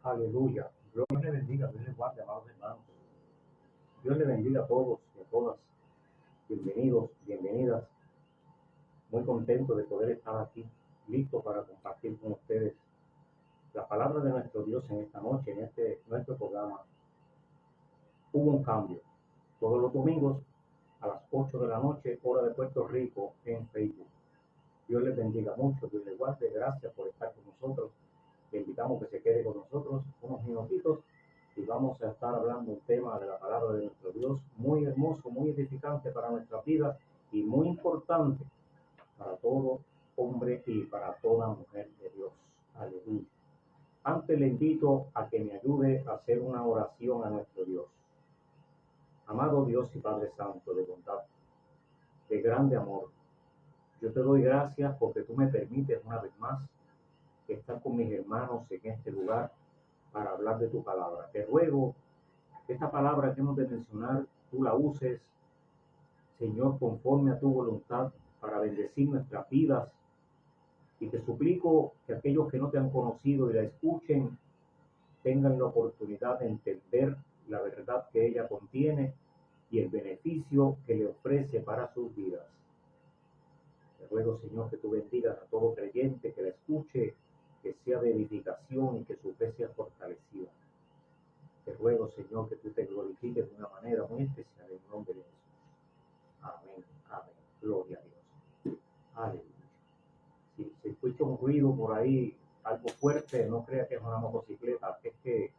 Aleluya. Dios le bendiga, Dios le guarde, amados hermanos. Dios le bendiga a todos y a todas. Bienvenidos, bienvenidas. Muy contento de poder estar aquí, listo para compartir con ustedes la palabra de nuestro Dios en esta noche, en nuestro programa. Hubo un cambio. Todos los domingos a las 8 de la noche, hora de Puerto Rico, en Facebook. Dios les bendiga mucho, Dios les guarde. Gracias por estar con nosotros. Le invitamos que se quede con nosotros unos minutitos y vamos a estar hablando un tema de la palabra de nuestro Dios muy hermoso, muy edificante para nuestras vidas y muy importante para todo hombre y para toda mujer de Dios. Aleluya. Antes le invito a que me ayude a hacer una oración a nuestro Dios. Amado Dios y Padre Santo de bondad, de grande amor, yo te doy gracias porque tú me permites una vez más estar con mis hermanos en este lugar para hablar de tu palabra. Te ruego que esta palabra que hemos de mencionar, tú la uses, Señor, conforme a tu voluntad para bendecir nuestras vidas. Y te suplico que aquellos que no te han conocido y la escuchen, tengan la oportunidad de entender la verdad que ella contiene y el beneficio que le ofrece para sus vidas. Te ruego, Señor, que tú bendigas a todo creyente que la escuche, que sea de edificación y que su fe sea fortalecida. Te ruego, Señor, que tú te glorifiques de una manera muy especial en el nombre de Jesús. Amén, amén. Gloria a Dios. Aleluya. Si se escucha un ruido por ahí, algo fuerte, no crea que es una motocicleta, es que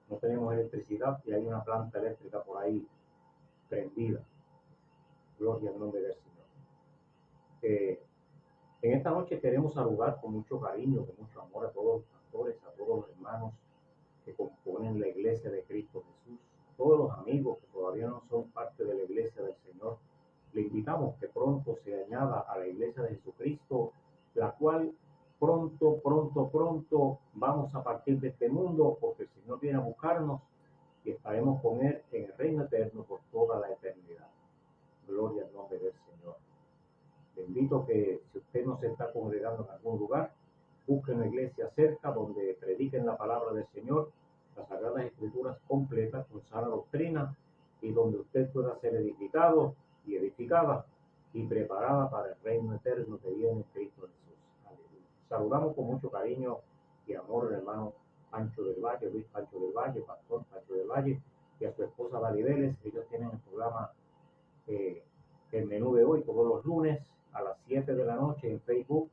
no tenemos electricidad y hay una planta eléctrica por ahí prendida. Gloria al nombre del Señor. En esta noche queremos saludar con mucho cariño, con mucho amor a todos los pastores, a todos los hermanos que componen la iglesia de Cristo Jesús, a todos los amigos que todavía no son parte de la iglesia del Señor. Le invitamos que pronto se añada a la iglesia de Jesucristo, la cual pronto vamos a partir de este mundo porque el Señor viene a buscarnos y estaremos con Él en el reino eterno por toda la eternidad. Gloria al nombre del Señor. Le invito que si usted no se está congregando en algún lugar, busque una iglesia cerca donde prediquen la palabra del Señor, las Sagradas Escrituras completas con sana doctrina y donde usted pueda ser edificado y edificada y preparada para el reino eterno que viene en Cristo Jesús. Aleluya. Saludamos con mucho cariño y amor al hermano Pancho del Valle, Luis Pancho del Valle, pastor Pancho del Valle, y a su esposa Dali Vélez. Ellos tienen el programa El Menú de Hoy todos los lunes a las 7 de la noche en Facebook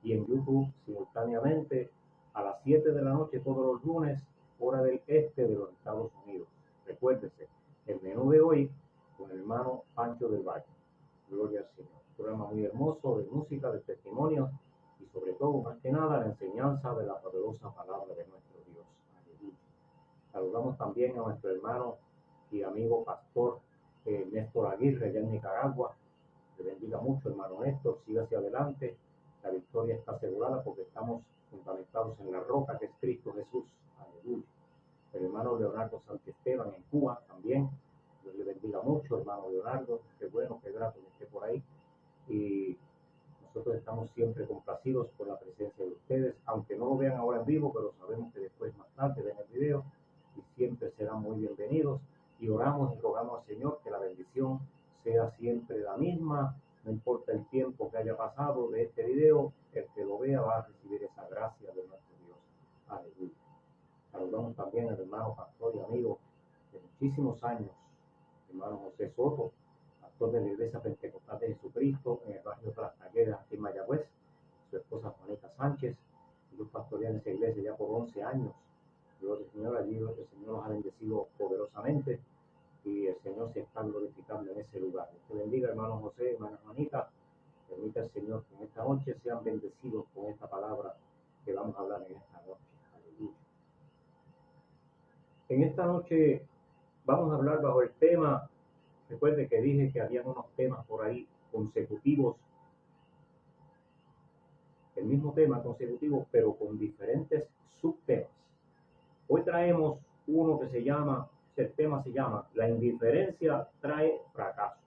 y en YouTube simultáneamente a las 7 de la noche todos los lunes, hora del este de los Estados Unidos. Recuérdese, El Menú de Hoy con el hermano Pancho del Valle. Gloria al Señor. Un programa muy hermoso de música, de testimonios y sobre todo, más que nada, la enseñanza de la poderosa palabra de nuestro Dios. Aleluya. Saludamos también a nuestro hermano y amigo pastor Néstor Aguirre, allá en Nicaragua. Le bendiga mucho, hermano Néstor, siga hacia adelante. La victoria está asegurada porque estamos fundamentados en la roca que es Cristo Jesús. Aleluya. El hermano Leonardo Santisteban en Cuba también. Dios le bendiga mucho, hermano Leonardo. Qué bueno, qué grato que esté por ahí. Y nosotros estamos siempre complacidos por la presencia de ustedes, aunque no lo vean ahora en vivo, pero sabemos que después más tarde ven el video y siempre serán muy bienvenidos. Y oramos y rogamos al Señor que la bendición sea siempre la misma, no importa el tiempo que haya pasado de este video, el que lo vea va a recibir esa gracia de nuestro Dios. Aleluya. Saludamos también al hermano pastor y amigo de muchísimos años, hermano José Soto, pastor de la Iglesia Pentecostal de Jesucristo en el barrio de las Talleres, aquí en Mayagüez, su esposa Juanita Sánchez, y los pastorean en esa iglesia ya por 11 años. Gloria al Señor, allí el Señor los ha bendecido poderosamente y el Señor se está glorificando en ese lugar. Dios te bendiga, hermano José, hermana Juanita. Permita al Señor que en esta noche sean bendecidos con esta palabra que vamos a hablar en esta noche. Aleluya. En esta noche vamos a hablar bajo el tema, recuerde que dije que habían unos temas por ahí consecutivos, el mismo tema consecutivo, pero con diferentes subtemas. Hoy traemos uno que se llama, el tema se llama, la indiferencia trae fracaso.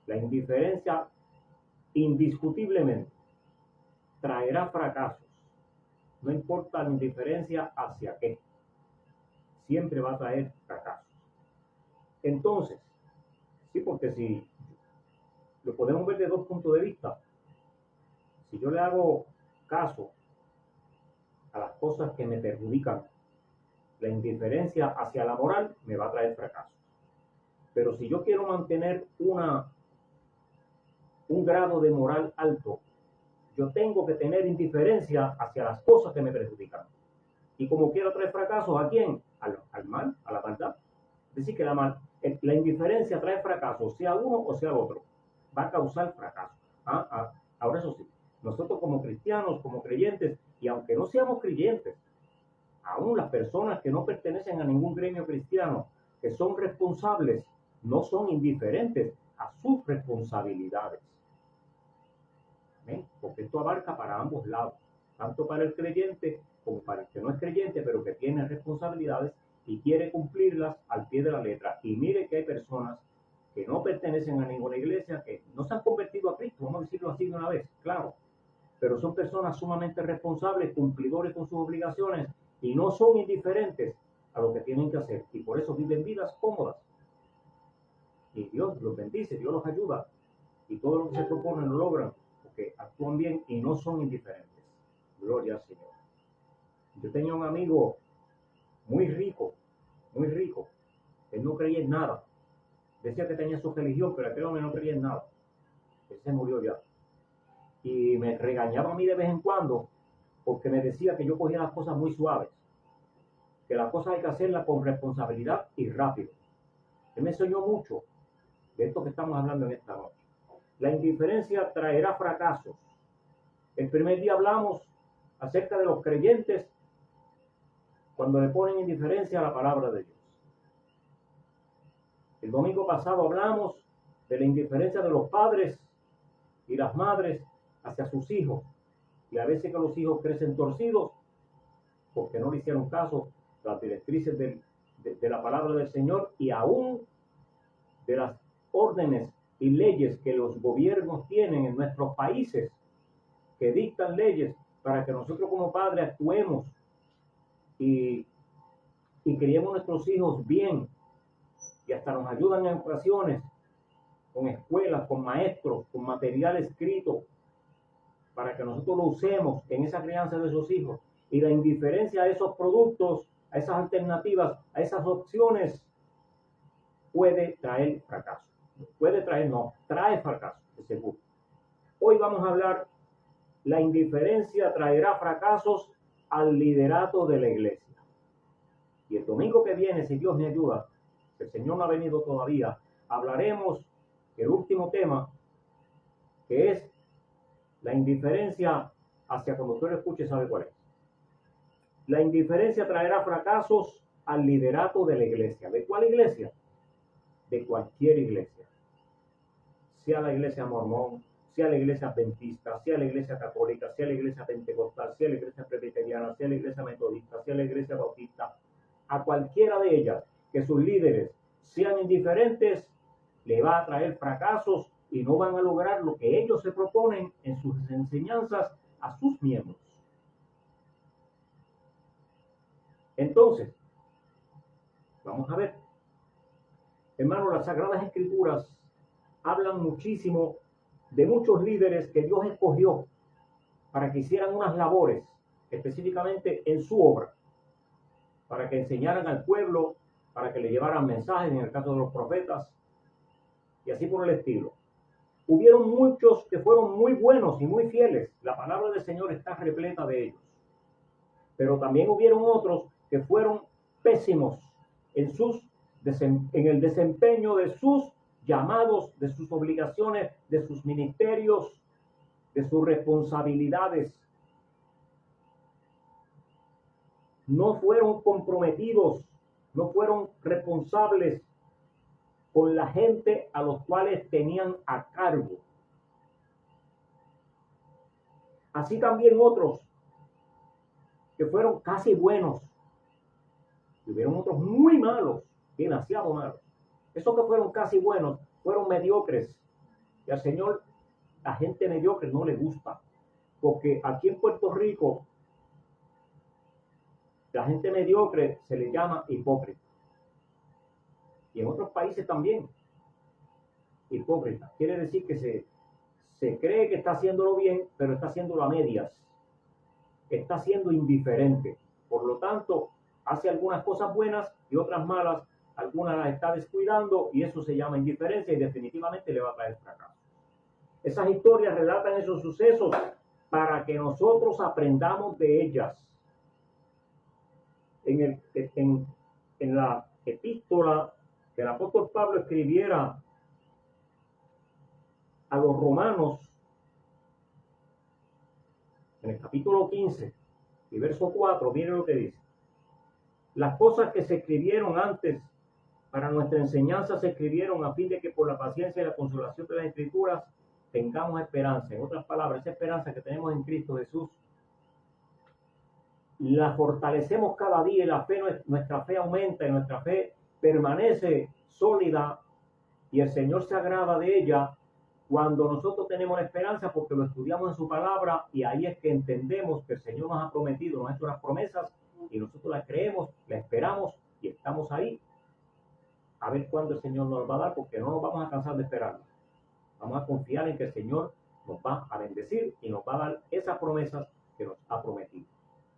La indiferencia indiscutiblemente traerá fracasos. no importa la indiferencia hacia qué, siempre va a traer fracasos. Entonces, sí, porque si lo podemos ver de dos puntos de vista, si yo le hago caso a las cosas que me perjudican, la indiferencia hacia la moral me va a traer fracaso. Pero si yo quiero mantener un grado de moral alto, yo tengo que tener indiferencia hacia las cosas que me perjudican. Y como quiero traer fracasos, ¿a quién? Al mal, a la maldad. Es decir, que la indiferencia trae fracaso, sea uno o sea el otro. Va a causar fracaso. Ahora eso sí, nosotros como cristianos, como creyentes, y aunque no seamos creyentes, aún las personas que no pertenecen a ningún gremio cristiano, que son responsables, no son indiferentes a sus responsabilidades. ¿Ven? Porque esto abarca para ambos lados, tanto para el creyente como para el que no es creyente, pero que tiene responsabilidades y quiere cumplirlas al pie de la letra. Y mire que hay personas que no pertenecen a ninguna iglesia, que no se han convertido a Cristo, vamos a decirlo así de una vez, claro, pero son personas sumamente responsables, cumplidores con sus obligaciones y no son indiferentes a lo que tienen que hacer, y por eso viven vidas cómodas. Y Dios los bendice, Dios los ayuda, y todo lo que se proponen lo logran, porque actúan bien y no son indiferentes. Gloria al Señor. Yo tenía un amigo muy rico, él no creía en nada, decía que tenía su religión, pero aquel hombre no creía en nada, él se murió ya, y me regañaba a mí de vez en cuando, porque me decía que yo cogía las cosas muy suaves, que las cosas hay que hacerlas con responsabilidad y rápido. Él me enseñó mucho de esto que estamos hablando en esta noche. La indiferencia traerá fracasos. El primer día hablamos acerca de los creyentes cuando le ponen indiferencia a la palabra de Dios. El domingo pasado hablamos de la indiferencia de los padres y las madres hacia sus hijos. Y a veces que los hijos crecen torcidos porque no le hicieron caso a las directrices de la palabra del Señor y aún de las órdenes y leyes que los gobiernos tienen en nuestros países, que dictan leyes para que nosotros como padres actuemos y criemos a nuestros hijos bien, y hasta nos ayudan en ocasiones con escuelas, con maestros, con material escrito, para que nosotros lo usemos en esa crianza de esos hijos. Y la indiferencia a esos productos, a esas alternativas, a esas opciones, puede traer fracaso. Trae fracaso, de seguro. Hoy vamos a hablar, la indiferencia traerá fracasos al liderato de la iglesia. Y el domingo que viene, si Dios me ayuda, el Señor no ha venido todavía, hablaremos el último tema, que es la indiferencia hacia, cuando usted lo escuche sabe cuál es. La indiferencia traerá fracasos al liderato de la iglesia. ¿De cuál iglesia? De cualquier iglesia. Sea la iglesia mormón, sea la iglesia adventista, sea la iglesia católica, sea la iglesia pentecostal, sea la iglesia presbiteriana, sea la iglesia metodista, sea la iglesia bautista, a cualquiera de ellas, que sus líderes sean indiferentes, le va a traer fracasos y no van a lograr lo que ellos se proponen en sus enseñanzas a sus miembros. Entonces, vamos a ver, hermanos, las Sagradas Escrituras hablan muchísimo de muchos líderes que Dios escogió para que hicieran unas labores, específicamente en su obra, para que enseñaran al pueblo, para que le llevaran mensajes, en el caso de los profetas, y así por el estilo. Hubieron muchos que fueron muy buenos y muy fieles. La palabra del Señor está repleta de ellos. Pero también hubieron otros que fueron pésimos en el desempeño de sus llamados, de sus obligaciones, de sus ministerios, de sus responsabilidades. No fueron comprometidos, no fueron responsables con la gente a los cuales tenían a cargo. Así también otros que fueron casi buenos, y hubieron otros muy malos, demasiado malos. Esos que fueron casi buenos fueron mediocres, y al Señor la gente mediocre no le gusta, porque aquí en Puerto Rico La gente mediocre se le llama hipócrita. Y en otros países también. Hipócrita. Quiere decir que se cree que está haciéndolo bien, pero está haciéndolo a medias. Está siendo indiferente. Por lo tanto, hace algunas cosas buenas y otras malas. Algunas las está descuidando y eso se llama indiferencia y definitivamente le va a traer fracaso. Esas historias relatan esos sucesos para que nosotros aprendamos de ellas. En la epístola que el apóstol Pablo escribiera a los romanos, en el capítulo 15 y verso 4, miren lo que dice. Las cosas que se escribieron antes para nuestra enseñanza se escribieron a fin de que por la paciencia y la consolación de las Escrituras tengamos esperanza. En otras palabras, esa esperanza que tenemos en Cristo Jesús, la fortalecemos cada día y nuestra fe aumenta y nuestra fe permanece sólida y el Señor se agrada de ella cuando nosotros tenemos la esperanza porque lo estudiamos en su palabra y ahí es que entendemos que el Señor nos ha prometido, nos ha hecho unas promesas y nosotros las creemos, las esperamos y estamos ahí a ver cuándo el Señor nos va a dar, porque no nos vamos a cansar de esperarlo. Vamos a confiar en que el Señor nos va a bendecir y nos va a dar esas promesas que nos ha prometido.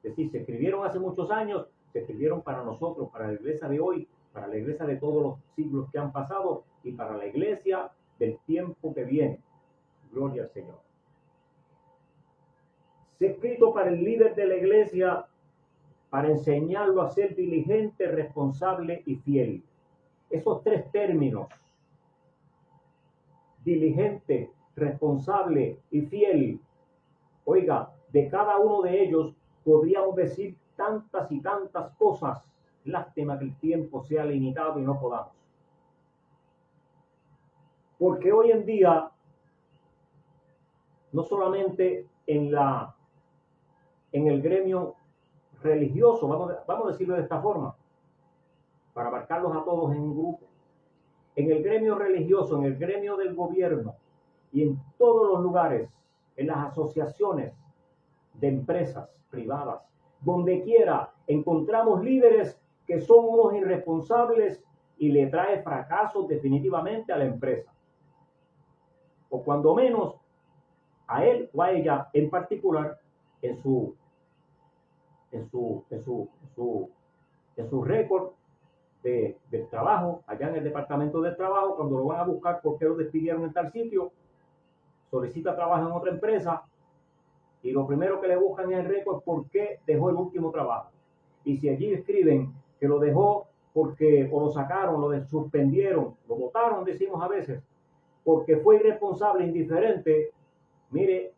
Es decir, se escribieron hace muchos años, se escribieron para nosotros, para la iglesia de hoy, para la iglesia de todos los siglos que han pasado y para la iglesia del tiempo que viene. Gloria al Señor. Se ha escrito para el líder de la iglesia para enseñarlo a ser diligente, responsable y fiel. Esos tres términos, diligente, responsable y fiel, oiga, de cada uno de ellos podríamos decir tantas y tantas cosas. Lástima que el tiempo sea limitado y no podamos. Porque hoy en día, no solamente en el gremio religioso, vamos a decirlo de esta forma, para abarcarlos a todos en un grupo, en el gremio religioso, en el gremio del gobierno y en todos los lugares, en las asociaciones de empresas privadas, donde quiera encontramos líderes que son unos irresponsables y le trae fracaso definitivamente a la empresa. O cuando menos a él o a ella en particular en su récord del trabajo, allá en el departamento del trabajo, cuando lo van a buscar porque lo despidieron en tal sitio, solicita trabajo en otra empresa y lo primero que le buscan es el récord por qué dejó el último trabajo. Y si allí escriben que lo dejó porque o lo sacaron, lo suspendieron, lo votaron, decimos a veces, porque fue irresponsable, indiferente, mire,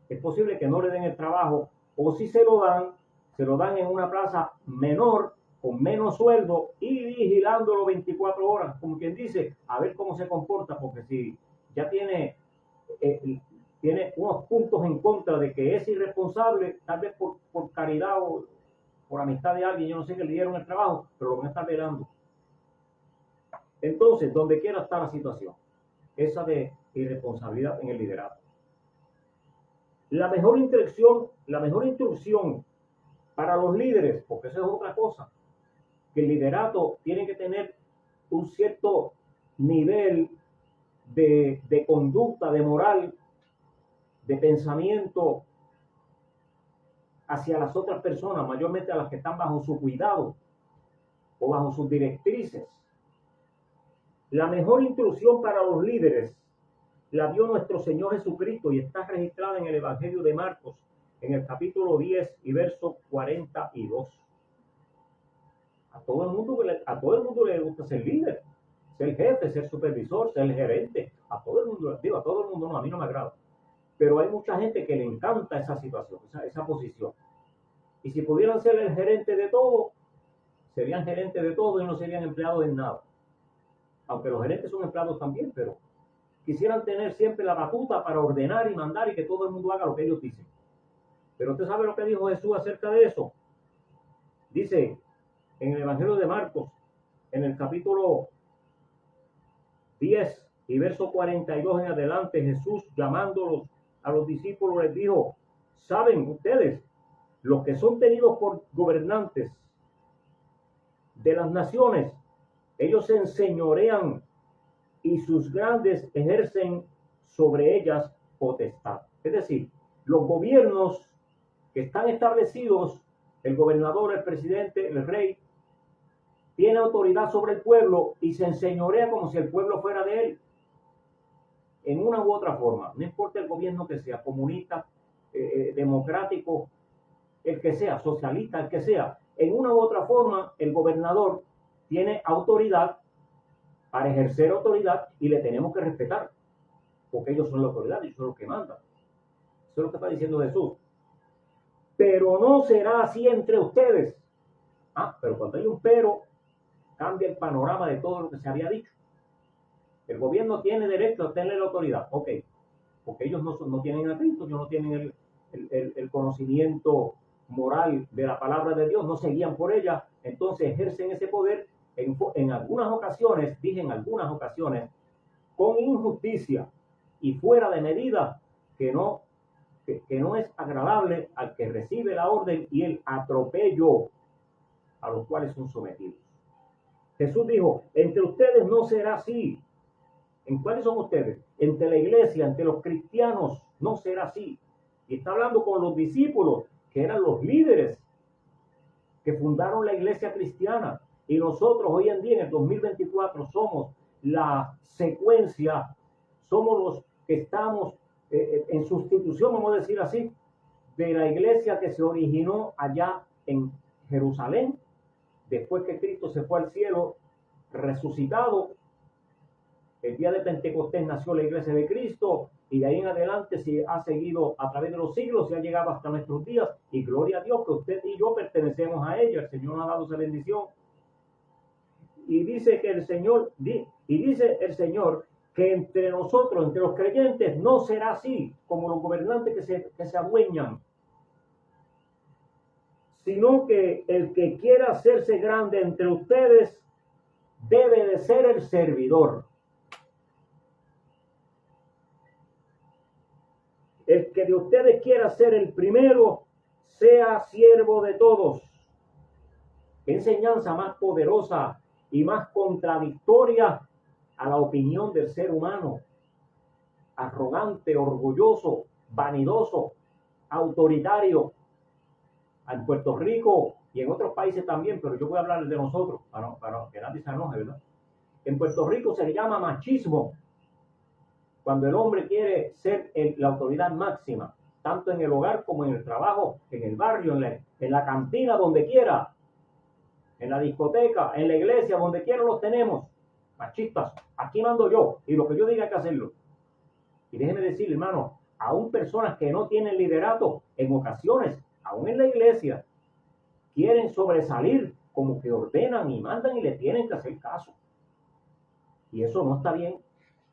es posible que no le den el trabajo o si se lo dan en una plaza menor, con menos sueldo y vigilándolo 24 horas, como quien dice, a ver cómo se comporta, porque si ya tiene unos puntos en contra de que es irresponsable, tal vez por caridad o por amistad de alguien, yo no sé, que le dieron el trabajo, pero lo van a estar velando. Entonces, donde quiera está la situación, esa de irresponsabilidad en el liderato. La mejor instrucción para los líderes, porque eso es otra cosa, que el liderato tiene que tener un cierto nivel de conducta, de moral, de pensamiento hacia las otras personas, mayormente a las que están bajo su cuidado o bajo sus directrices. La mejor instrucción para los líderes la dio nuestro Señor Jesucristo y está registrada en el Evangelio de Marcos, en el capítulo 10 y verso 42. A todo el mundo le gusta ser líder, ser jefe, ser supervisor, ser gerente. A todo el mundo no, a mí no me agrada. Pero hay mucha gente que le encanta esa situación, esa posición. Y si pudieran ser el gerente de todo, serían gerentes de todo y no serían empleados en nada. Aunque los gerentes son empleados también, pero quisieran tener siempre la batuta para ordenar y mandar y que todo el mundo haga lo que ellos dicen. Pero usted sabe lo que dijo Jesús acerca de eso. Dice en el Evangelio de Marcos, en el capítulo 10 y verso 42 en adelante, Jesús llamándolos a los discípulos les dijo: ¿saben ustedes los que son tenidos por gobernantes de las naciones, ellos se enseñorean y sus grandes ejercen sobre ellas potestad. Es decir, los gobiernos que están establecidos, el gobernador, el presidente, el rey, tiene autoridad sobre el pueblo y se enseñorea como si el pueblo fuera de él. En una u otra forma, no importa el gobierno que sea, comunista, democrático, el que sea, socialista, el que sea, en una u otra forma, el gobernador tiene autoridad para ejercer autoridad y le tenemos que respetar, porque ellos son la autoridad y son los que mandan. Eso es lo que está diciendo Jesús. Pero no será así entre ustedes. Pero cuando hay un pero, cambia el panorama de todo lo que se había dicho. El gobierno tiene derecho a tener la autoridad, ok, porque ellos no tienen a Cristo, ellos no tienen el conocimiento moral de la palabra de Dios, no se guían por ella, entonces ejercen ese poder en algunas ocasiones, dije en algunas ocasiones, con injusticia y fuera de medida que no es agradable al que recibe la orden y el atropello a los cuales son sometidos. Jesús dijo, entre ustedes no será así. ¿En cuáles son ustedes? Entre la iglesia, entre los cristianos, no será así. Y está hablando con los discípulos, que eran los líderes que fundaron la iglesia cristiana. Y nosotros hoy en día, en el 2024, somos la secuencia, somos los que estamos en sustitución, vamos a decir así, de la iglesia que se originó allá en Jerusalén, después que Cristo se fue al cielo, resucitado. El día de Pentecostés nació la iglesia de Cristo y de ahí en adelante se ha seguido a través de los siglos, se ha llegado hasta nuestros días y gloria a Dios que usted y yo pertenecemos a ella. El Señor nos ha dado esa bendición. Y dice que el Señor que entre nosotros, entre los creyentes, no será así como los gobernantes que se adueñan, sino que el que quiera hacerse grande entre ustedes debe de ser el servidor. El que de ustedes quiera ser el primero, sea siervo de todos. ¿Qué enseñanza más poderosa y más contradictoria a la opinión del ser humano? Arrogante, orgulloso, vanidoso, autoritario. En Puerto Rico y en otros países también, pero yo voy a hablar de nosotros, para que nadie se enoje, ¿verdad? En Puerto Rico se le llama machismo, cuando el hombre quiere ser la autoridad máxima, tanto en el hogar como en el trabajo, en el barrio, en la cantina, donde quiera, en la discoteca, en la iglesia, donde quiera los tenemos. Machistas, aquí mando yo, y lo que yo diga hay que hacerlo. Y déjeme decir, hermano, aún personas que no tienen liderato, en ocasiones, aún en la iglesia, quieren sobresalir, como que ordenan y mandan y le tienen que hacer caso. Y eso no está bien.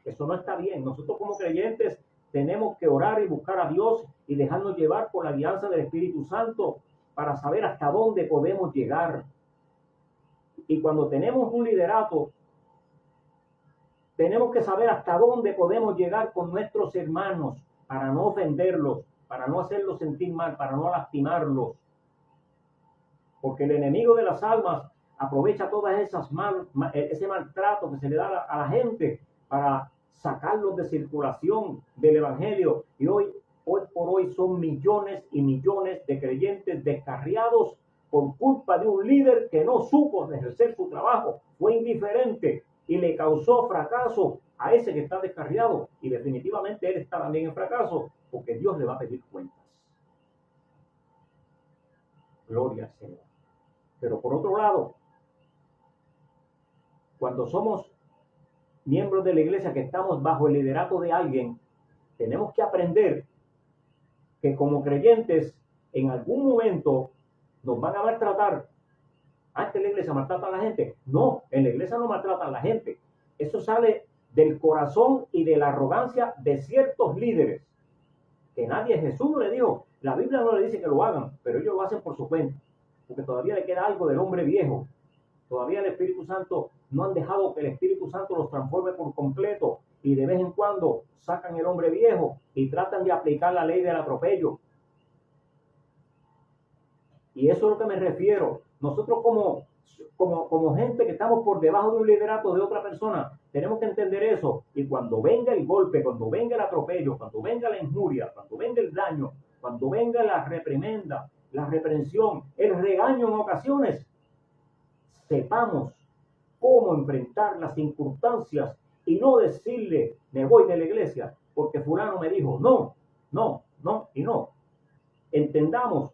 Eso no está bien. Nosotros como creyentes tenemos que orar y buscar a Dios y dejarnos llevar por la guianza del Espíritu Santo para saber hasta dónde podemos llegar. Y cuando tenemos un liderato, tenemos que saber hasta dónde podemos llegar con nuestros hermanos para no ofenderlos, para no hacerlos sentir mal, para no lastimarlos. Porque el enemigo de las almas aprovecha todas ese maltrato que se le da a la gente para sacarlos de circulación del evangelio. Y hoy por hoy son millones y millones de creyentes descarriados por culpa de un líder que no supo ejercer su trabajo, fue indiferente y le causó fracaso a ese que está descarriado. Y definitivamente él está también en fracaso, porque Dios le va a pedir cuentas. Gloria al Señor. Pero por otro lado, cuando somos miembros de la iglesia que estamos bajo el liderato de alguien, tenemos que aprender que como creyentes en algún momento nos van a maltratar. Antes la iglesia maltrata a la gente. No, en la iglesia no maltratan a la gente. Eso sale del corazón y de la arrogancia de ciertos líderes. Que nadie, Jesús no le dijo, la Biblia no le dice que lo hagan, pero ellos lo hacen por su cuenta. Porque todavía le queda algo del hombre viejo. Todavía el Espíritu Santo, no han dejado que el Espíritu Santo los transforme por completo. Y de vez en cuando sacan el hombre viejo y tratan de aplicar la ley del atropello. Y eso es lo que me refiero. Nosotros como gente que estamos por debajo de un liderato de otra persona, tenemos que entender eso. Y cuando venga el golpe, cuando venga el atropello, cuando venga la injuria, cuando venga el daño, cuando venga la reprimenda, la reprensión, el regaño en ocasiones, sepamos cómo enfrentar las circunstancias y no decirle, me voy de la iglesia porque fulano me dijo, no, no, no y no. Entendamos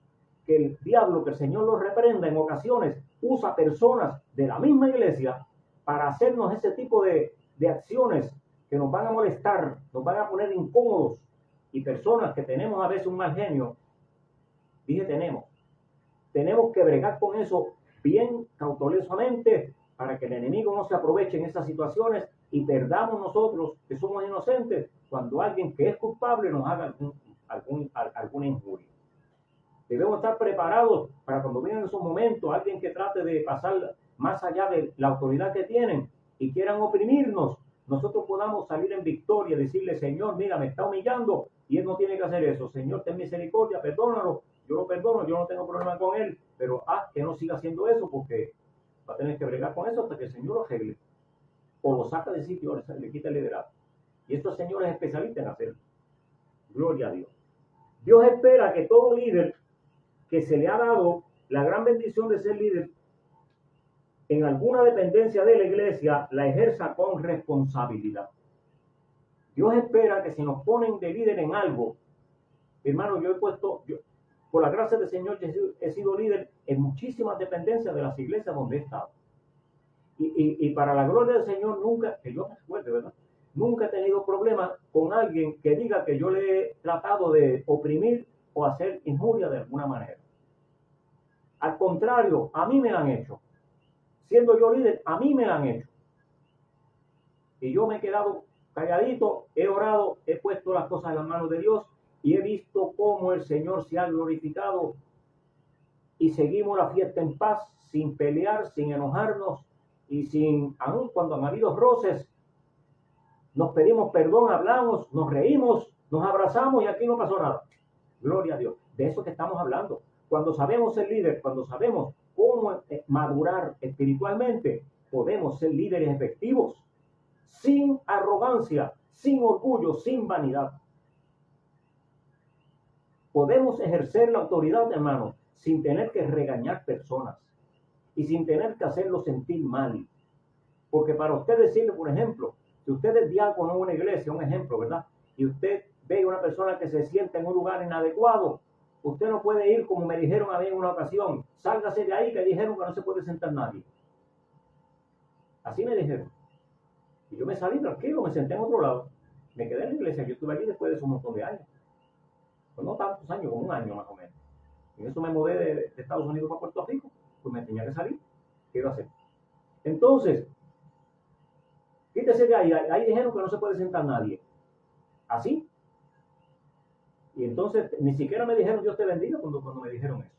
que el diablo, que el Señor lo reprenda, en ocasiones usa personas de la misma iglesia para hacernos ese tipo de acciones que nos van a molestar, nos van a poner incómodos, y personas que tenemos a veces un mal genio. Dije tenemos que bregar con eso bien cautelosamente para que el enemigo no se aproveche en esas situaciones y perdamos nosotros, que somos inocentes, cuando alguien que es culpable nos haga alguna injuria. Debemos estar preparados para cuando vengan esos momentos, alguien que trate de pasar más allá de la autoridad que tienen y quieran oprimirnos, nosotros podamos salir en victoria, decirle, Señor, mira, me está humillando y él no tiene que hacer eso. Señor, ten misericordia, perdónalo. Yo lo perdono, yo no tengo problema con él, pero que no siga haciendo eso, porque va a tener que bregar con eso hasta que el Señor lo arregle. O lo saca de sitio, le quita el liderazgo. Y estos señores especialistas en hacerlo. Gloria a Dios. Dios espera que todo líder que se le ha dado la gran bendición de ser líder en alguna dependencia de la iglesia, la ejerza con responsabilidad. Dios espera que si nos ponen de líder en algo, hermano, por la gracia del Señor, he sido líder en muchísimas dependencias de las iglesias donde he estado. Y para la gloria del Señor, nunca, que yo me recuerde, ¿verdad? Nunca he tenido problemas con alguien que diga que yo le he tratado de oprimir o hacer injuria de alguna manera. Al contrario, a mí me la han hecho. Siendo yo líder, a mí me la han hecho. Y yo me he quedado calladito, he orado, he puesto las cosas en las manos de Dios y he visto cómo el Señor se ha glorificado y seguimos la fiesta en paz, sin pelear, sin enojarnos y aun cuando han habido roces, nos pedimos perdón, hablamos, nos reímos, nos abrazamos y aquí no pasó nada. Gloria a Dios. De eso que estamos hablando. Cuando sabemos ser líder, cuando sabemos cómo madurar espiritualmente, podemos ser líderes efectivos, sin arrogancia, sin orgullo, sin vanidad. Podemos ejercer la autoridad, hermano, sin tener que regañar personas y sin tener que hacerlos sentir mal. Porque para usted decirle, por ejemplo, si usted es diácono en una iglesia, un ejemplo, ¿verdad? Y usted ve a una persona que se sienta en un lugar inadecuado, usted no puede ir como me dijeron a mí en una ocasión, sálgase de ahí que dijeron que no se puede sentar nadie. Así me dijeron. Y yo me salí tranquilo, me senté en otro lado. Me quedé en la iglesia, yo estuve allí después de un montón de años. Pues no tantos años, como un año más o menos. En eso me mudé de Estados Unidos para Puerto Rico, pues me tenía que salir. ¿Qué iba a hacer? Entonces, quítese de ahí, ahí dijeron que no se puede sentar nadie. ¿Así? Y entonces ni siquiera me dijeron Dios te bendiga cuando me dijeron eso.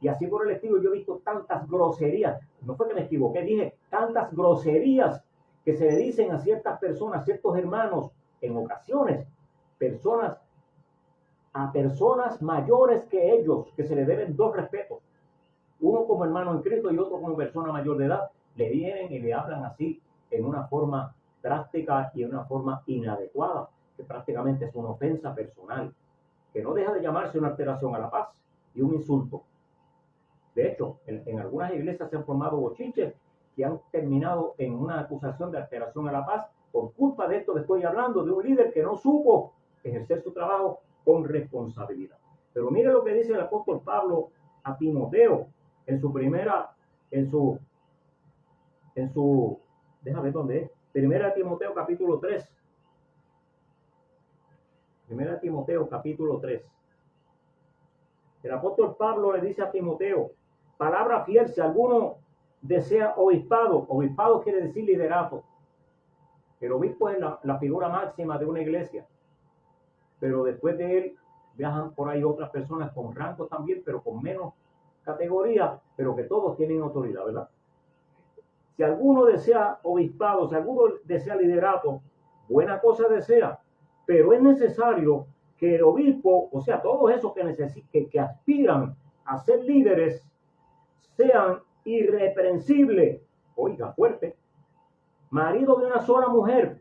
Y así por el estilo yo he visto tantas groserías, no fue que me equivoqué, dije tantas groserías que se le dicen a ciertas personas, ciertos hermanos, en ocasiones, a personas mayores que ellos, que se le deben dos respetos. Uno como hermano en Cristo y otro como persona mayor de edad, le vienen y le hablan así en una forma drástica y en una forma inadecuada, que prácticamente es una ofensa personal, que no deja de llamarse una alteración a la paz y un insulto. De hecho, en algunas iglesias se han formado bochinches que han terminado en una acusación de alteración a la paz por culpa de esto que estoy hablando, de un líder que no supo ejercer su trabajo con responsabilidad. Pero mire lo que dice el apóstol Pablo a Timoteo en su déjame ver dónde es, Primera Timoteo capítulo 3. Primera Timoteo capítulo 3. El apóstol Pablo le dice a Timoteo, palabra fiel, si alguno desea obispado, obispado quiere decir liderato. El obispo es la figura máxima de una iglesia, pero después de él viajan por ahí otras personas con rangos también, pero con menos categoría, pero que todos tienen autoridad, ¿verdad? Si alguno desea obispado, si alguno desea liderato, buena cosa desea, pero es necesario que el obispo, o sea, todos esos que aspiran a ser líderes sean irreprensibles, oiga, fuerte, marido de una sola mujer,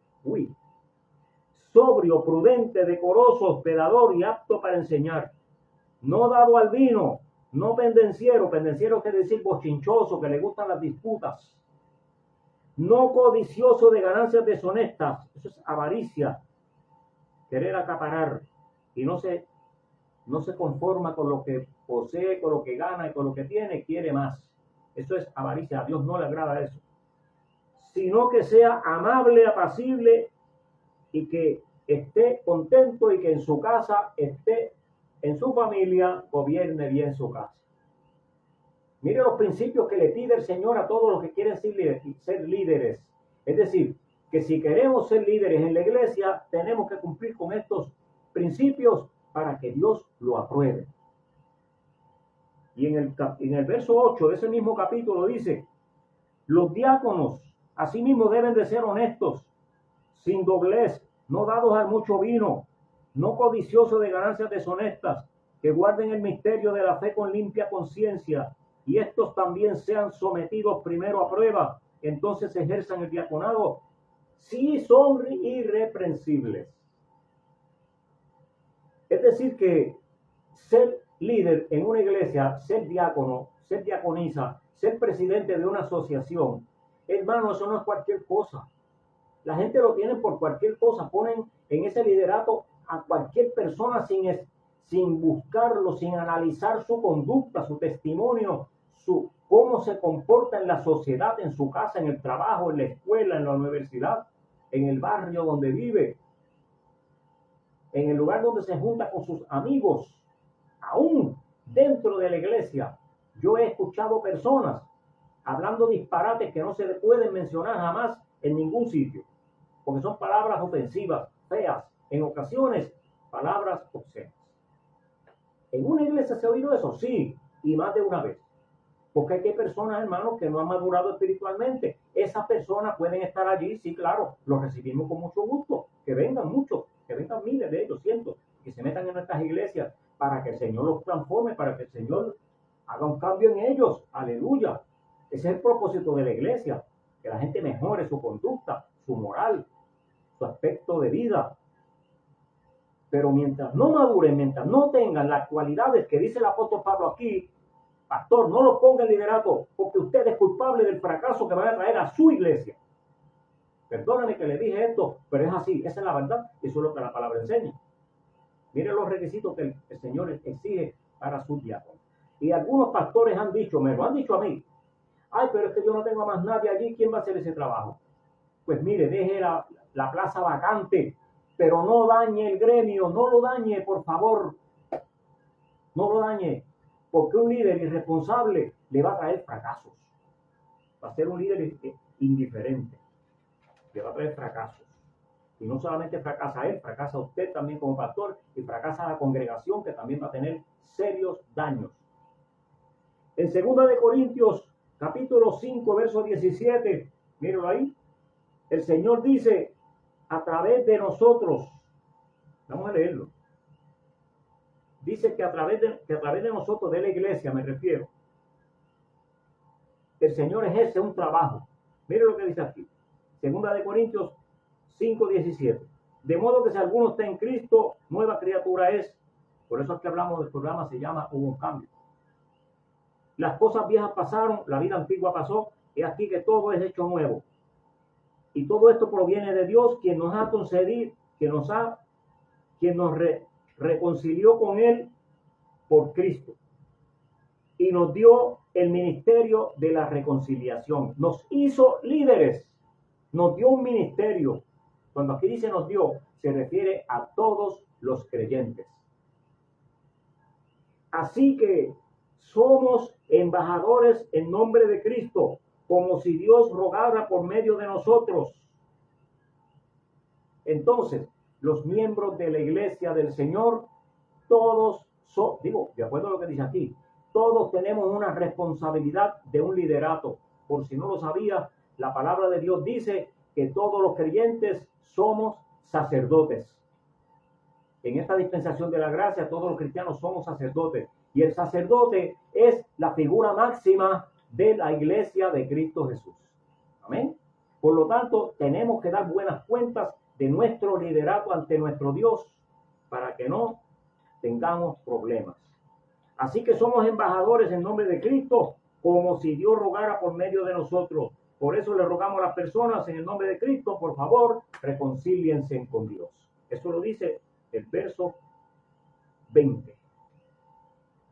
sobrio, prudente, decoroso, hospedador y apto para enseñar, no dado al vino, no pendenciero quiere decir bochinchoso, que le gustan las disputas, no codicioso de ganancias deshonestas, eso es avaricia, querer acaparar, y no se conforma con lo que posee, con lo que gana y con lo que tiene, quiere más. Eso es avaricia, a Dios no le agrada eso. Sino que sea amable, apacible y que esté contento y que en su casa en su familia, gobierne bien su casa. Mire los principios que le pide el Señor a todos los que quieren ser líderes. Es decir, que si queremos ser líderes en la iglesia, tenemos que cumplir con estos principios para que Dios lo apruebe. Y en el verso 8 de ese mismo capítulo dice, los diáconos asimismo deben de ser honestos, sin doblez, no dados al mucho vino, no codiciosos de ganancias deshonestas, que guarden el misterio de la fe con limpia conciencia, y estos también sean sometidos primero a prueba, entonces ejerzan el diaconado, si son irreprensibles. Es decir que ser líder en una iglesia, ser diácono, ser diaconisa, ser presidente de una asociación, hermano, eso no es cualquier cosa. La gente lo tiene por cualquier cosa, ponen en ese liderato a cualquier persona sin buscarlo, sin analizar su conducta, su testimonio, cómo se comporta en la sociedad, en su casa, en el trabajo, en la escuela, en la universidad, en el barrio donde vive, en el lugar donde se junta con sus amigos, aún dentro de la iglesia. Yo he escuchado personas hablando disparates que no se le pueden mencionar jamás en ningún sitio, porque son palabras ofensivas, feas, en ocasiones palabras obscenas. ¿En una iglesia se ha oído eso? Sí, y más de una vez. Porque hay personas, hermanos, que no han madurado espiritualmente. Esas personas pueden estar allí, sí, claro, los recibimos con mucho gusto. Que vengan muchos, que vengan miles de ellos, cientos, que se metan en nuestras iglesias para que el Señor los transforme, para que el Señor haga un cambio en ellos. Aleluya. Ese es el propósito de la iglesia, que la gente mejore su conducta, su moral, su aspecto de vida. Pero mientras no maduren, mientras no tengan las cualidades que dice el apóstol Pablo aquí, pastor, no los ponga en liderato, porque usted es culpable del fracaso que van a traer a su iglesia. Perdóname que le dije esto, pero es así, esa es la verdad, eso es lo que la palabra enseña. Mire los requisitos que el Señor exige para sus diáconos. Y algunos pastores han dicho, me lo han dicho a mí, ay, pero es que yo no tengo más nadie allí, ¿quién va a hacer ese trabajo? Pues mire, deje la plaza vacante, pero no dañe el gremio, no lo dañe, por favor, no lo dañe. Porque un líder irresponsable le va a traer fracasos. Va a ser un líder indiferente. Le va a traer fracasos. Y no solamente fracasa él, fracasa usted también como pastor y fracasa la congregación, que también va a tener serios daños. En 2 de Corintios, capítulo 5, verso 17, míralo ahí. El Señor dice, a través de nosotros, vamos a leerlo. Dice que a través de nosotros, de la iglesia me refiero, el Señor ejerce un trabajo. Mire lo que dice aquí. 2 de Corintios 5:17. De modo que si alguno está en Cristo, nueva criatura es. Por eso es que hablamos del programa, se llama Hubo un cambio. Las cosas viejas pasaron, la vida antigua pasó, y aquí que todo es hecho nuevo. Y todo esto proviene de Dios, quien nos ha concedido, quien nos reconcilió con Él por Cristo y nos dio el ministerio de la reconciliación. Nos hizo líderes, nos dio un ministerio. Cuando aquí dice nos dio, se refiere a todos los creyentes. Así que somos embajadores en nombre de Cristo, como si Dios rogara por medio de nosotros. Entonces, los miembros de la iglesia del Señor, todos de acuerdo a lo que dice aquí, todos tenemos una responsabilidad de un liderato. Por si no lo sabía, la palabra de Dios dice que todos los creyentes somos sacerdotes. En esta dispensación de la gracia, todos los cristianos somos sacerdotes. Y el sacerdote es la figura máxima de la iglesia de Cristo Jesús. Amén. Por lo tanto, tenemos que dar buenas cuentas de nuestro liderato ante nuestro Dios para que no tengamos problemas. Así que somos embajadores en nombre de Cristo, como si Dios rogara por medio de nosotros. Por eso le rogamos a las personas en el nombre de Cristo, por favor, reconcíliense con Dios. Eso lo dice el verso 20.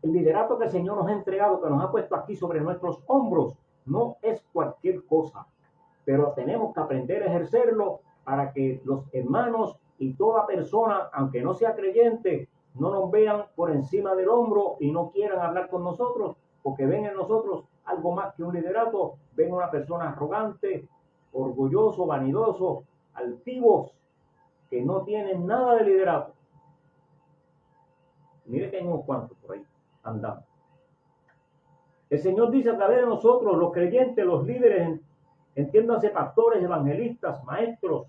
El liderato que el Señor nos ha entregado, que nos ha puesto aquí sobre nuestros hombros, no es cualquier cosa, pero tenemos que aprender a ejercerlo para que los hermanos y toda persona, aunque no sea creyente, no nos vean por encima del hombro y no quieran hablar con nosotros, porque ven en nosotros algo más que un liderato, ven una persona arrogante, orgulloso, vanidoso, altivos, que no tienen nada de liderato. Mire que hay unos cuantos por ahí andando. El Señor dice a través de nosotros, los creyentes, los líderes, entiéndanse pastores, evangelistas, maestros,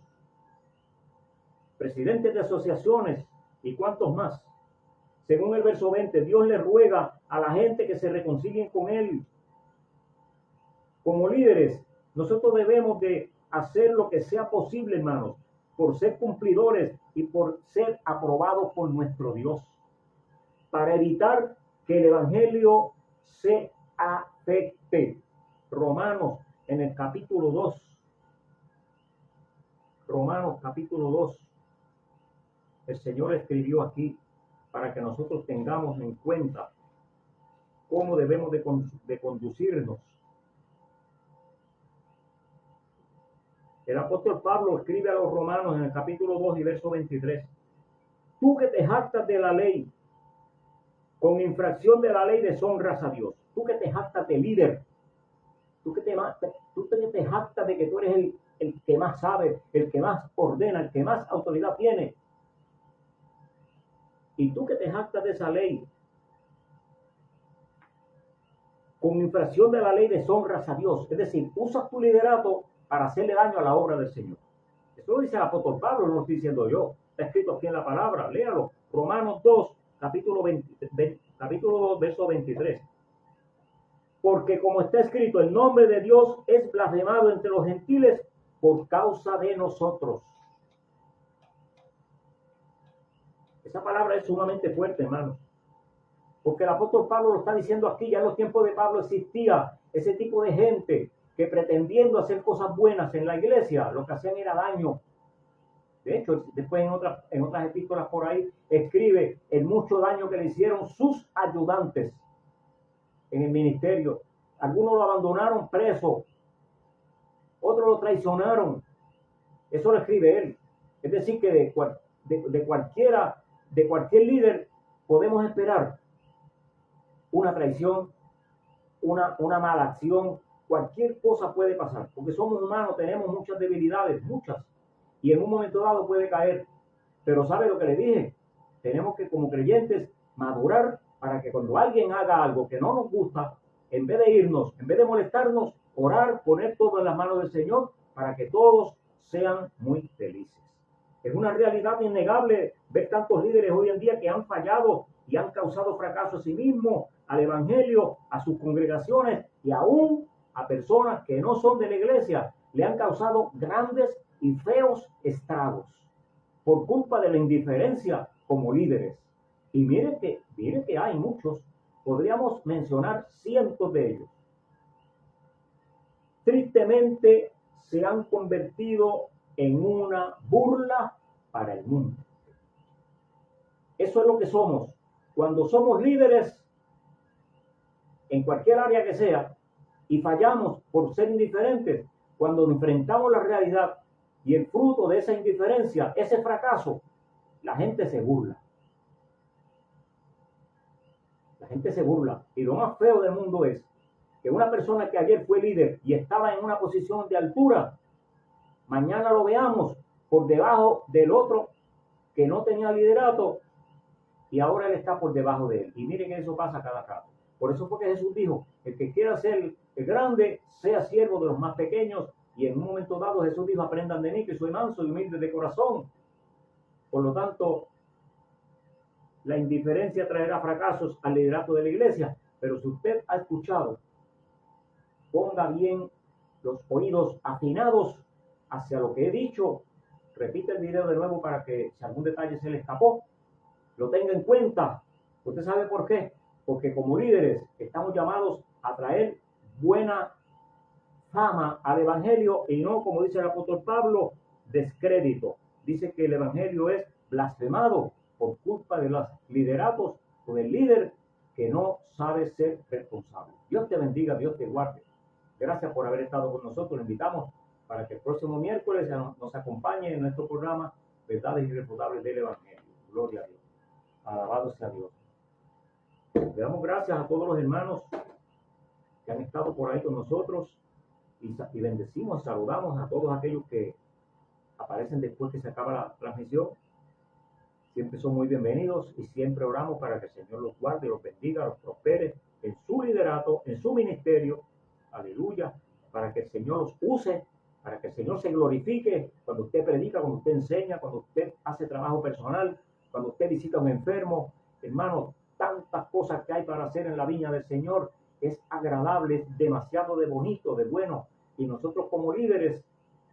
presidentes de asociaciones y cuantos más. Según el verso 20, Dios le ruega a la gente que se reconcilien con Él. Como líderes, nosotros debemos de hacer lo que sea posible, hermanos, por ser cumplidores y por ser aprobados por nuestro Dios, para evitar que el evangelio se afecte. Romanos en el capítulo 2. Romanos capítulo 2. El Señor escribió aquí para que nosotros tengamos en cuenta cómo debemos de conducirnos. El apóstol Pablo escribe a los romanos en el capítulo 2 y verso 23. Tú que te jactas de la ley, con infracción de la ley deshonras a Dios. Tú que te jactas de líder, tú que te jactas de que tú eres el que más sabe, el que más ordena, el que más autoridad tiene. Y tú que te jactas de esa ley, con infracción de la ley deshonras a Dios. Es decir, usas tu liderato para hacerle daño a la obra del Señor. Eso lo dice el apóstol Pablo, no lo estoy diciendo yo. Está escrito aquí en la palabra, léalo. Romanos 2, capítulo 2, verso 23. Porque como está escrito, el nombre de Dios es blasfemado entre los gentiles por causa de nosotros. Esa palabra es sumamente fuerte, hermano. Porque el apóstol Pablo lo está diciendo aquí. Ya en los tiempos de Pablo existía ese tipo de gente que pretendiendo hacer cosas buenas en la iglesia, lo que hacían era daño. De hecho, después en otras epístolas por ahí, escribe el mucho daño que le hicieron sus ayudantes en el ministerio. Algunos lo abandonaron preso, otros lo traicionaron. Eso lo escribe él. Es decir, que de cualquier líder podemos esperar una traición, una mala acción, cualquier cosa puede pasar, porque somos humanos, tenemos muchas debilidades, muchas, y en un momento dado puede caer. Pero ¿sabe lo que le dije? Tenemos que, como creyentes, madurar para que cuando alguien haga algo que no nos gusta, en vez de irnos, en vez de molestarnos, orar, poner todo en las manos del Señor para que todos sean muy felices. Es una realidad innegable ver tantos líderes hoy en día que han fallado y han causado fracaso a sí mismos, al evangelio, a sus congregaciones y aún a personas que no son de la iglesia. Le han causado grandes y feos estragos por culpa de la indiferencia como líderes. Y miren que hay muchos, podríamos mencionar cientos de ellos. Tristemente se han convertido en una burla para el mundo. Eso es lo que somos. Cuando somos líderes, en cualquier área que sea, y fallamos por ser indiferentes, cuando enfrentamos la realidad y el fruto de esa indiferencia, ese fracaso, la gente se burla. La gente se burla. Y lo más feo del mundo es que una persona que ayer fue líder y estaba en una posición de altura, mañana lo veamos por debajo del otro que no tenía liderato y ahora él está por debajo de él. Y miren que eso pasa cada rato. Por eso fue que Jesús dijo, el que quiera ser el grande, sea siervo de los más pequeños. Y en un momento dado Jesús dijo, aprendan de mí que soy manso y humilde de corazón. Por lo tanto, la indiferencia traerá fracasos al liderato de la iglesia. Pero si usted ha escuchado, ponga bien los oídos afinados hacia lo que he dicho. Repite el video de nuevo para que si algún detalle se le escapó, lo tenga en cuenta. ¿Usted sabe por qué? Porque como líderes estamos llamados a traer buena fama al evangelio y no, como dice el apóstol Pablo, descrédito. Dice que el evangelio es blasfemado por culpa de los lideratos o del líder que no sabe ser responsable. Dios te bendiga, Dios te guarde. Gracias por haber estado con nosotros. Le invitamos para que el próximo miércoles nos acompañe en nuestro programa Verdades Irrefutables del Evangelio. Gloria a Dios. Alabado sea Dios. Le damos gracias a todos los hermanos que han estado por ahí con nosotros y bendecimos, saludamos a todos aquellos que aparecen después que se acaba la transmisión. Siempre son muy bienvenidos y siempre oramos para que el Señor los guarde, los bendiga, los prospere en su liderato, en su ministerio. Aleluya. Para que el Señor los use, para que el Señor se glorifique cuando usted predica, cuando usted enseña, cuando usted hace trabajo personal, cuando usted visita a un enfermo. Hermano, tantas cosas que hay para hacer en la viña del Señor. Es agradable, es demasiado de bonito, de bueno. Y nosotros como líderes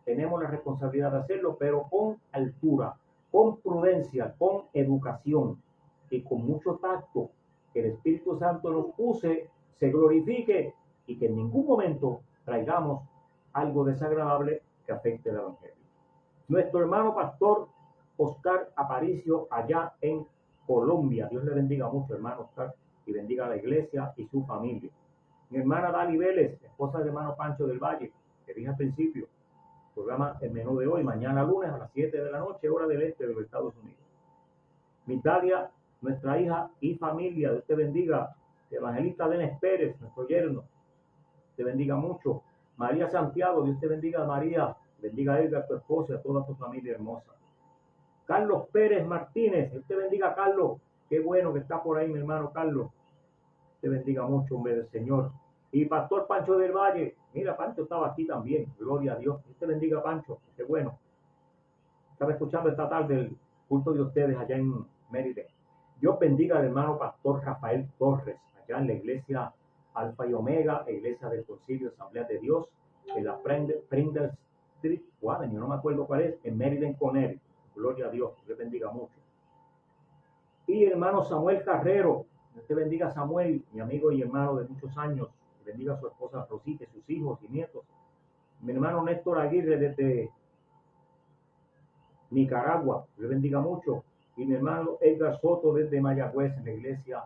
tenemos la responsabilidad de hacerlo, pero con altura, con prudencia, con educación y con mucho tacto. Que el Espíritu Santo nos use, se glorifique y que en ningún momento traigamos algo desagradable que afecte el Evangelio. Nuestro hermano pastor Oscar Aparicio allá en Colombia. Dios le bendiga mucho, hermano Oscar, y bendiga a la iglesia y su familia. Mi hermana Dali Vélez, esposa del hermano Pancho del Valle, que dije al principio, programa el menú de hoy, mañana lunes a las 7 de la noche, hora del este de los Estados Unidos. Mitalia, nuestra hija y familia, Dios te bendiga. Evangelista Denis Pérez, nuestro yerno, te bendiga mucho. María Santiago, Dios te bendiga, María, bendiga a Edgar, tu esposa, y a toda tu familia hermosa. Carlos Pérez Martínez, Dios te bendiga, Carlos, qué bueno que está por ahí mi hermano Carlos, te bendiga mucho, hombre del Señor. Y Pastor Pancho del Valle, mira, Pancho estaba aquí también, gloria a Dios, Dios te bendiga, Pancho, qué bueno. Estaba escuchando esta tarde el culto de ustedes allá en Mérida. Dios bendiga al hermano Pastor Rafael Torres, allá en la iglesia Alfa y Omega, iglesia del Concilio Asamblea de Dios, en la Pringle Street, yo no me acuerdo cuál es, en Mérida, en Connecticut. Gloria a Dios, Dios bendiga mucho. Y hermano Samuel Carrero, Dios te bendiga, Samuel, mi amigo y hermano de muchos años, bendiga a su esposa Rosita, sus hijos y nietos. Mi hermano Néstor Aguirre desde Nicaragua, Dios bendiga mucho. Y mi hermano Edgar Soto desde Mayagüez, en la iglesia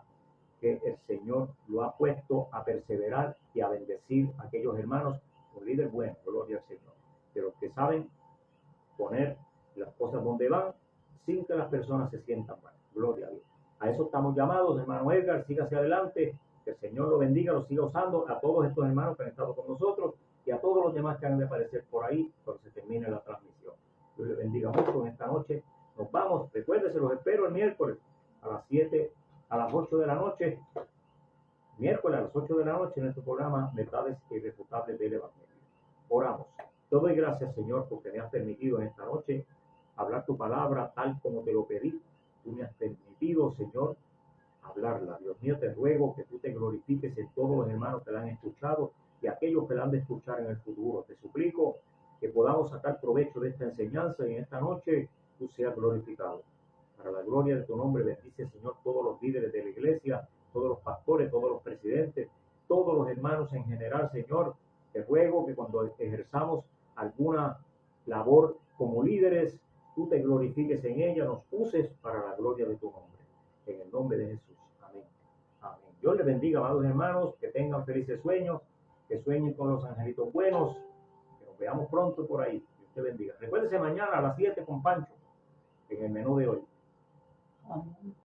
que el Señor lo ha puesto a perseverar y a bendecir a aquellos hermanos, un líder bueno, gloria al Señor, de los que saben poner las cosas donde van sin que las personas se sientan mal, gloria a Dios. A eso estamos llamados, hermano Edgar, siga hacia adelante, que el Señor lo bendiga, lo siga usando, a todos estos hermanos que han estado con nosotros y a todos los demás que han de aparecer por ahí cuando se termine la transmisión. Dios les bendiga mucho en esta noche. Nos vamos, recuérdense, los espero el miércoles a las 7, a las 8 de la noche, miércoles a las 8 de la noche en nuestro programa Verdades Irrefutables del Evangelio. Oramos. Te doy gracias, Señor, porque me has permitido en esta noche hablar tu palabra tal como te lo pedí. Tú me has permitido, Señor, hablarla. Dios mío, te ruego que tú te glorifiques en todos los hermanos que la han escuchado y aquellos que la han de escuchar en el futuro. Te suplico que podamos sacar provecho de esta enseñanza y en esta noche tú seas glorificado. Para la gloria de tu nombre, bendice, Señor, todos los líderes de la iglesia, todos los pastores, todos los presidentes, todos los hermanos en general, Señor. Te ruego que cuando ejerzamos alguna labor como líderes, tú te glorifiques en ella, nos uses para la gloria de tu nombre. En el nombre de Jesús. Amén. Amén. Dios les bendiga, amados hermanos, que tengan felices sueños, que sueñen con los angelitos buenos, que nos veamos pronto por ahí. Dios te bendiga. Recuérdese mañana a las 7 con Pancho, en el menú de hoy. Amén.